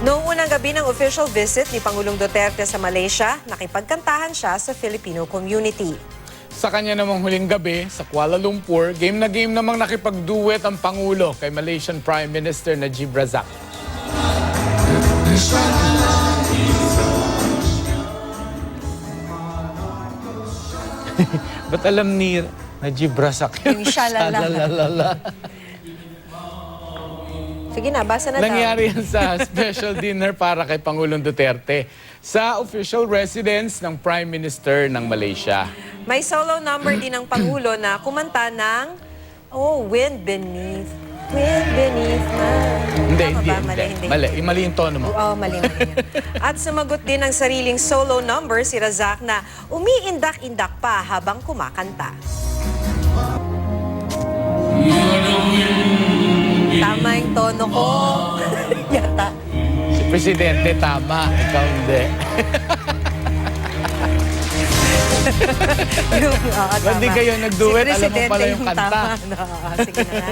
Noong unang gabi ng official visit ni Pangulong Duterte sa Malaysia, nakipagkantahan siya sa Filipino community. Sa kanya namang huling gabi sa Kuala Lumpur, game namang nakipagduet ang Pangulo kay Malaysian Prime Minister Najib Razak. Ba't alam ni Najib Razak Yung shalala. Shalalala. Sige na, basa na daw. Nangyari yan sa special dinner para kay Pangulong Duterte sa official residence ng Prime Minister ng Malaysia. May solo number din ng Pangulo na kumanta ng Wind Beneath. Wind Beneath na. Mali yung tono mo. Oo, mali. At sumagot din ng sariling solo number si Razak na umiindak-indak pa habang kumakanta. Tama yung tono ko. Yata. Si Presidente tama, ikaw hindi. Ba't di kayo nagduet? Si Alam mo pala Presidente yung kanta. tama. Sige na nga.